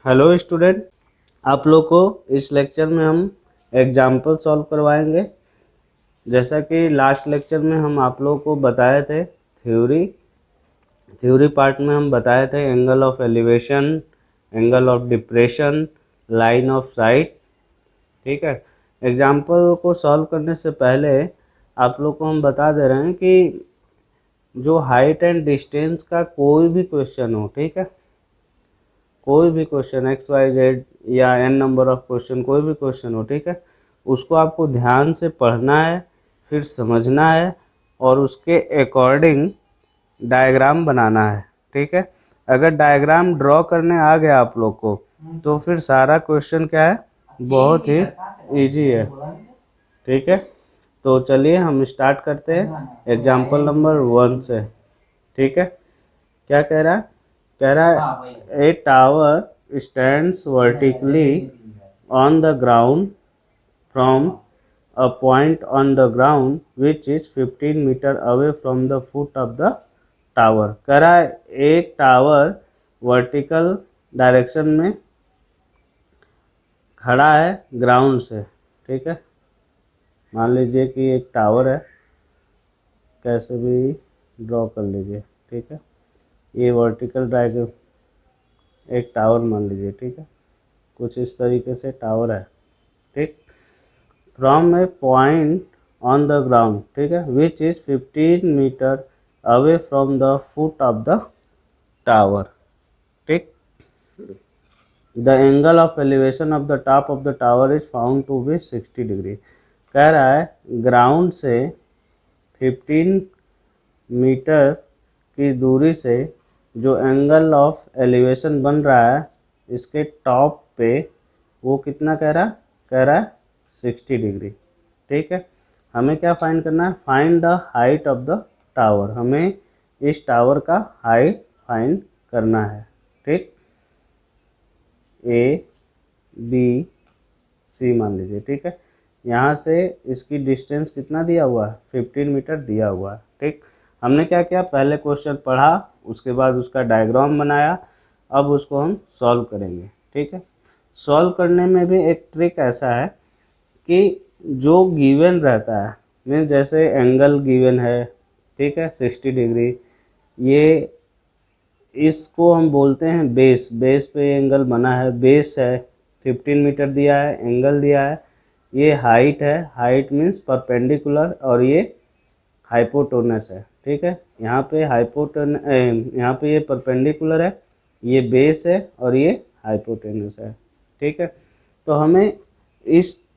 Hello student, आप लोग को इस लेक्चर में हम एग्जाम्पल सॉल्व करवाएंगे। जैसा कि लास्ट लेक्चर में हम आप लोगों को बताए थे थ्योरी पार्ट में हम बताए थे angle of elevation, angle of depression, line of site. ठीक है, एग्जाम्पल को सॉल्व करने से पहले आप लोग को हम बता दे रहे हैं कि जो हाइट एंड डिस्टेंस का कोई भी क्वेश्चन हो, ठीक है, कोई भी क्वेश्चन XYZ या n नंबर ऑफ क्वेश्चन, कोई भी क्वेश्चन हो, ठीक है, उसको आपको ध्यान से पढ़ना है, फिर समझना है और उसके अकॉर्डिंग डायग्राम बनाना है। ठीक है, अगर डायग्राम ड्रॉ करने आ गया आप लोग को तो फिर सारा क्वेश्चन क्या है, बहुत ही इजी है। ठीक है, तो चलिए हम स्टार्ट करते हैं एग्जाम्पल नंबर 1 से। ठीक है, क्या कह रहा है? कह रहा है a tower stands vertically on the ground from a point on the ground which is 15 metre away from the foot of the tower. कह रहा है एक टावर वर्टिकल डायरेक्शन में खड़ा है ग्राउंड से। ठीक है, मान लीजिए कि एक टावर है, कैसे भी ड्रॉ कर लीजिए। ठीक है, ये वर्टिकल डायग्राम एक टावर मान लीजिए। ठीक है, कुछ इस तरीके से टावर है। ठीक, from a point on the ground, ठीक है, which is 15 metre away from the foot of the tower. ठीक, the angle of elevation of the top of the tower is found to be 60 degree. कह रहा है ground से 15 metre की दूरी से जो एंगल ऑफ एलिवेशन बन रहा है इसके टॉप पे, वो कितना कह रहा है 60 डिग्री। ठीक है, हमें क्या फाइंड करना है? Find the height of the tower. हमें इस टावर का हाइट फाइंड करना है। ठीक, ए बी सी मान लीजिए। ठीक है, यहाँ से इसकी डिस्टेंस कितना दिया हुआ है? 15 मीटर दिया हुआ है। ठीक, हमने क्या किया, पहले क्वेश्चन पढ़ा, उसके बाद उसका डायग्राम बनाया, अब उसको हम सॉल्व करेंगे। ठीक है, सॉल्व करने में भी एक ट्रिक ऐसा है कि जो गिवन रहता है, मीन जैसे एंगल गिवन है, ठीक है, 60 डिग्री, ये इसको हम बोलते हैं बेस। बेस पे एंगल बना है, बेस है, 15 मीटर दिया है, एंगल दिया है। ये हाइट है, हाइट मीन्स परपेंडिकुलर, और ये हाइपोटेनस है। ठीक है, यहाँ पे यहाँ पे ये परपेंडिकुलर है, ये बेस है और ये हाइपोटेनस है। ठीक है, तो हमें इस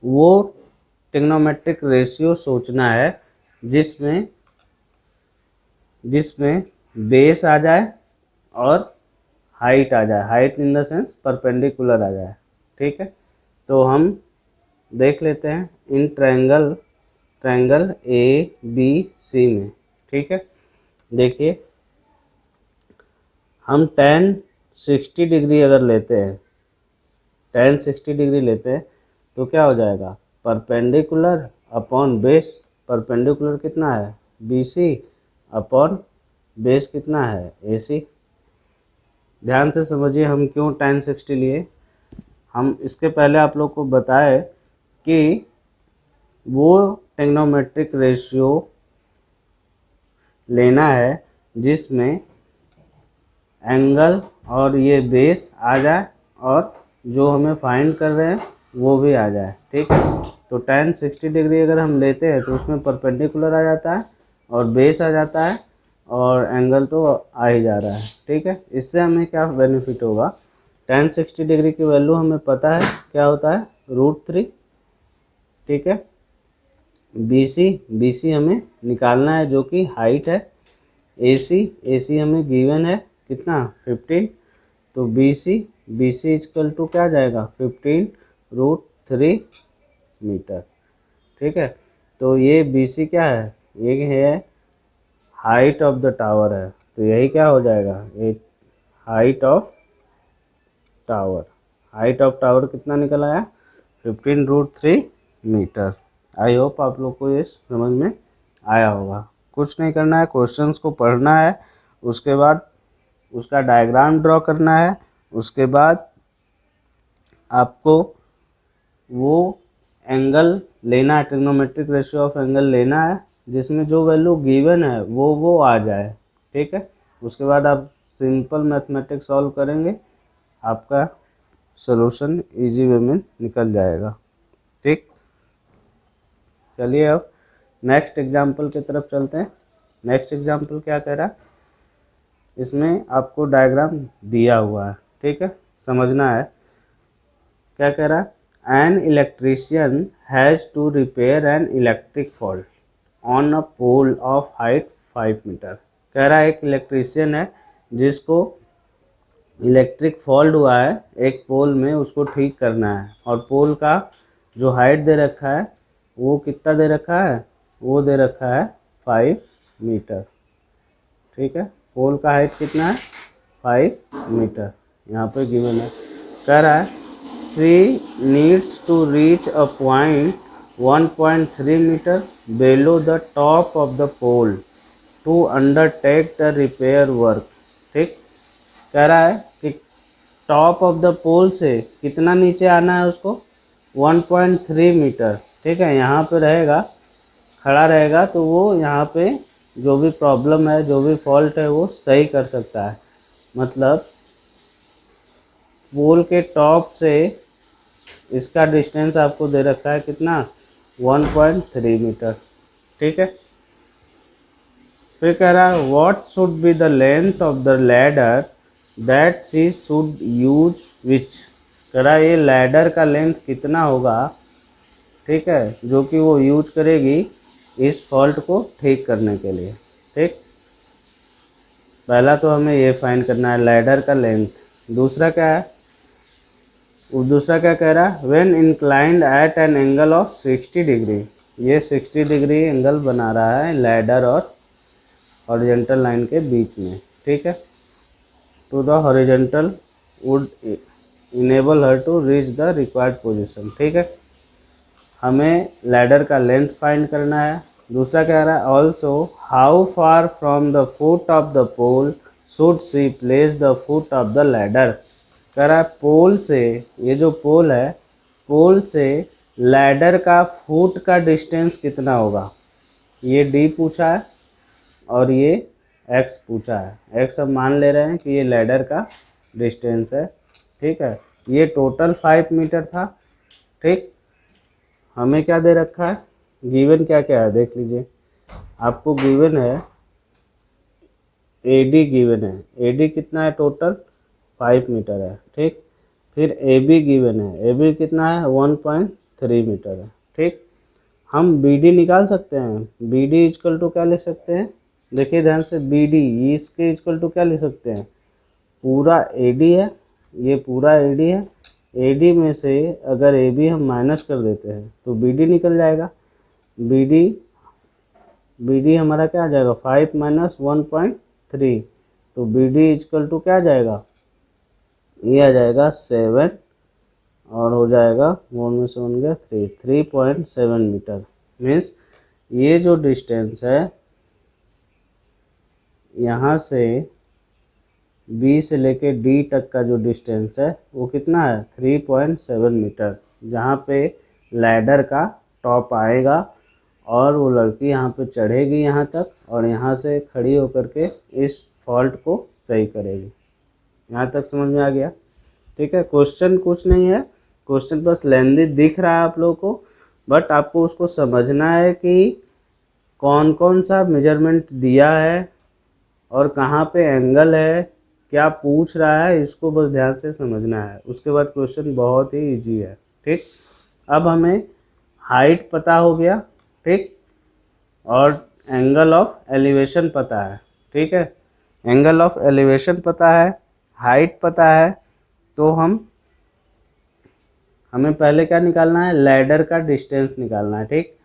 वो ट्रिग्नोमेट्रिक रेशियो सोचना है जिसमें बेस आ जाए और हाइट आ जाए, height in the sense perpendicular आ जाए। ठीक है, तो हम देख लेते हैं in triangle A B C में। ठीक है, देखिए हम tan 60 डिग्री अगर लेते हैं, tan 60 डिग्री लेते हैं तो क्या हो जाएगा? Perpendicular upon base. परपेंडिकुलर कितना है? BC अपॉन बेस कितना है? AC। ध्यान से समझिए हम क्यों tan 60 लिए। हम इसके पहले आप लोग को बताए कि वो ट्रिग्नोमेट्रिक रेशियो लेना है जिसमें एंगल और ये बेस आ जाए और जो हमें फाइंड कर रहे हैं वो भी आ जाए। ठीक है, तो tan 60 डिग्री अगर हम लेते हैं तो उसमें परपेंडिकुलर आ जाता है और बेस आ जाता है और एंगल तो आ ही जा रहा है। ठीक है, इससे हमें क्या बेनिफिट होगा? tan 60 डिग्री की वैल्यू हमें पता है क्या होता है, √3। ठीक है, BC हमें निकालना है जो कि हाइट है। AC हमें गिवन है कितना? 15। तो BC इक्वल टू क्या जाएगा? 15√3 मीटर। ठीक है, तो ये BC क्या है? ये है हाइट ऑफ द टावर है, तो यही क्या हो जाएगा? ये height of tower. Height of tower कितना निकल आया? 15√3 मीटर। आई होप आप लोग को ये समझ में आया होगा। कुछ नहीं करना है, क्वेश्चंस को पढ़ना है, उसके बाद उसका डायग्राम ड्रॉ करना है उसके बाद आपको वो एंगल लेना है, ट्रिग्नोमेट्रिक रेशियो ऑफ एंगल लेना है जिसमें जो वैल्यू गिवन है वो आ जाए। ठीक है, उसके बाद आप सिंपल मैथमेटिक्स सॉल्व करेंगे, आपका सॉल्यूशन इजी वे में निकल जाएगा। ठीक, चलिए अब नेक्स्ट एग्जाम्पल की तरफ चलते हैं। नेक्स्ट एग्जाम्पल क्या कह रहा है, इसमें आपको डायग्राम दिया हुआ है। ठीक है, समझना है क्या कह रहा है। An electrician has to repair an electric fault on a pole of height 5 metre. कह रहा है एक इलेक्ट्रीशियन है जिसको इलेक्ट्रिक फॉल्ट हुआ है एक पोल में, उसको ठीक करना है, और पोल का जो हाइट दे रखा है वो कितना दे रखा है, वो दे रखा है 5 मीटर। ठीक है, पोल का हाइट कितना है, 5 मीटर यहाँ पे गिवन है। कह रहा है she needs to reach a point 1.3 metre below the top of the pole to undertake the repair work। ठीक, कह रहा है कि टॉप ऑफ द पोल से कितना नीचे आना है उसको, 1.3 मीटर। ठीक है, यहाँ पे रहेगा, खड़ा रहेगा, तो वो यहाँ पे जो भी प्रॉब्लम है, जो भी फॉल्ट है वो सही कर सकता है। मतलब पोल के टॉप से इसका डिस्टेंस आपको दे रखा है कितना, 1.3 मीटर। ठीक है, फिर कह रहा है what should be the length of the ladder that she should use which. कह रहा है ये लैडर का लेंथ कितना होगा, ठीक है, जो कि वो यूज करेगी इस फॉल्ट को ठीक करने के लिए। ठीक, पहला तो हमें ये फाइंड करना है लैडर का लेंथ। दूसरा क्या है, दूसरा क्या कह रहा है, when inclined at an angle of 60 degree. ये 60 डिग्री एंगल बना रहा है लैडर और हॉरिजॉन्टल लाइन के बीच में। ठीक है, to the horizontal would enable her to reach the required position. ठीक है, हमें लैडर का लेंथ फाइंड करना है। दूसरा कह रहा है also how far from the foot of the pole should she place the foot of the ladder. कह रहा है पोल से, ये जो पोल है, पोल से लैडर का फुट का डिस्टेंस कितना होगा, ये डी पूछा है और ये एक्स पूछा है। एक्स अब मान ले रहे हैं कि ये लैडर का डिस्टेंस है। ठीक है, ये टोटल 5 मीटर था। ठीक, हमें क्या दे रखा है, गिवन क्या क्या है देख लीजिए। आपको गिवन है एडी, गिवन है एडी कितना है, टोटल 5 मीटर है। ठीक, फिर ए बी गिवन है, ए बी कितना है, 1.3 मीटर है। ठीक, हम बी डी निकाल सकते हैं। बी डी इजकल टू क्या लिख सकते हैं, देखिए ध्यान से, बी डी इसके इजकल टू क्या लिख सकते हैं, पूरा ए डी है, ये पूरा ए डी है। ए डी में से अगर ए बी हम माइनस कर देते हैं तो बी डी निकल जाएगा। बी डी हमारा क्या आ जाएगा, 5 माइनस 1.3, तो बी डी इजकल टू क्या आ जाएगा, ये आ जाएगा 7, और हो जाएगा 1 में से 1 गया 3.7 मीटर। मीन्स ये जो डिस्टेंस है यहाँ से बी से लेके डी तक का जो डिस्टेंस है वो कितना है, 3.7 मीटर। जहाँ पे लैडर का टॉप आएगा और वो लड़की यहाँ पे चढ़ेगी यहाँ तक, और यहाँ से खड़ी होकर के इस फॉल्ट को सही करेगी। यहाँ तक समझ में आ गया। ठीक है, क्वेश्चन कुछ नहीं है, क्वेश्चन बस लेंदी दिख रहा है आप लोगों को, बट आपको उसको समझना है कि कौन कौन सा मेजरमेंट दिया है और कहाँ पे एंगल है, क्या पूछ रहा है, इसको बस ध्यान से समझना है। उसके बाद क्वेश्चन बहुत ही इजी है। ठीक, अब हमें हाइट पता हो गया, ठीक, और एंगल ऑफ एलिवेशन पता है। ठीक है, एंगल ऑफ एलिवेशन पता है, हाइट पता है, तो हमें पहले क्या निकालना है, लैडर का डिस्टेंस निकालना है। ठीक,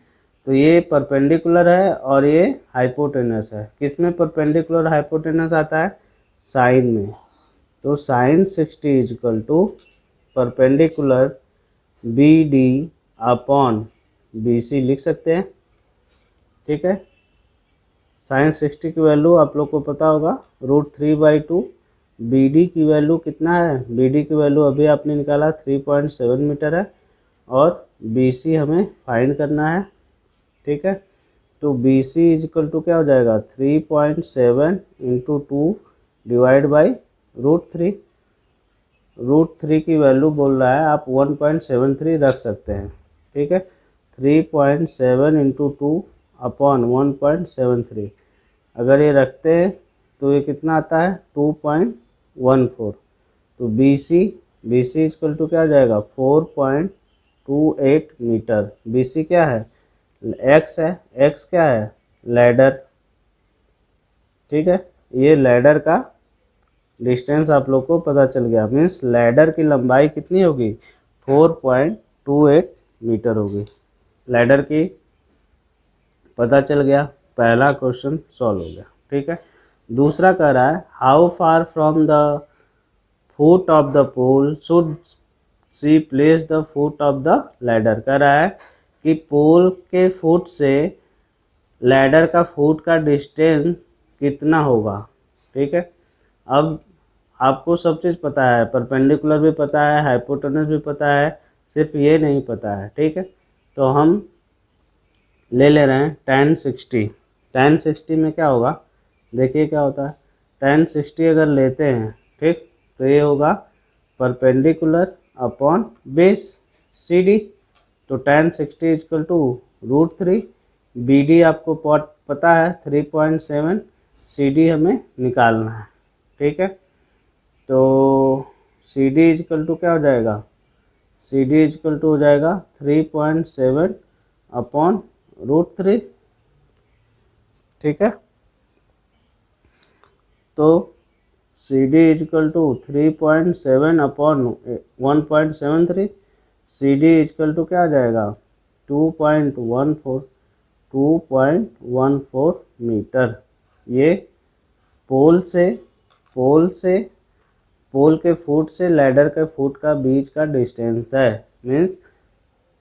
तो ये परपेंडिकुलर है और ये हाइपोटेनस है। किस में परपेंडिकुलर हाइपोटेनस आता है, साइन में। तो sine 60 equal to perpendicular B D upon B C लिख सकते हैं। ठीक है, साइन 60 की वैल्यू आप लोग को पता होगा √3/2 BD की वैल्यू कितना है, BD की वैल्यू अभी आपने निकाला 3.7 मीटर है, और BC हमें फाइंड करना है, ठीक है। तो BC इज इक्वल टू क्या हो जाएगा, 3.7 इंटू 2 डिवाइड बाई √3। √3 की वैल्यू बोल रहा है, आप 1.73 रख सकते हैं, ठीक है। 3.7 इंटू 2 अपॉन 1.73 अगर ये रखते हैं तो ये कितना आता है, 2.14। तो BC इक्वल टू क्या आ जाएगा, 4.28 मीटर। BC क्या है, X है, X क्या है, लैडर, ठीक है। ये लैडर का डिस्टेंस आप लोग को पता चल गया, मीन्स लैडर की लंबाई कितनी होगी, 4.28 मीटर होगी। लैडर की पता चल गया, पहला क्वेश्चन सॉल्व हो गया, ठीक है। दूसरा कह रहा है, how far from the foot of the pole should she place the foot of the ladder. कह रहा है कि पोल के फुट से लैडर का फुट का डिस्टेंस कितना होगा, ठीक है। अब आपको सब चीज़ पता है, परपेंडिकुलर भी पता है, हाइपोटेनस भी पता है, सिर्फ ये नहीं पता है, ठीक है। तो हम ले रहे हैं tan 60। tan 60 में क्या होगा, देखिए क्या होता है, tan 60 अगर लेते हैं, ठीक, तो ये होगा परपेंडिकुलर अपॉन बेस CD। तो tan 60 इक्वल टू √3। BD आपको पता है 3.7, CD हमें निकालना है, ठीक है। तो CD इक्वल टू क्या हो जाएगा, CD इक्वल टू हो जाएगा 3.7 अपॉन √3, ठीक है। तो CD equal to 3.7 upon 1.73, CD equal to क्या आ जाएगा, 2.14 मीटर। ये पोल के फुट से लैडर के फुट का बीच का डिस्टेंस है, मीन्स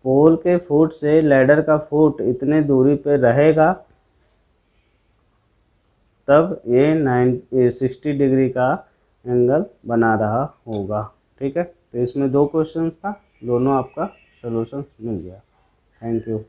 पोल के फुट से लैडर का फुट इतने दूरी पे रहेगा तब ये 60 डिग्री का एंगल बना रहा होगा, ठीक है। तो इसमें 2 क्वेश्चंस था, दोनों आपका सॉल्यूशन मिल गया। Thank you.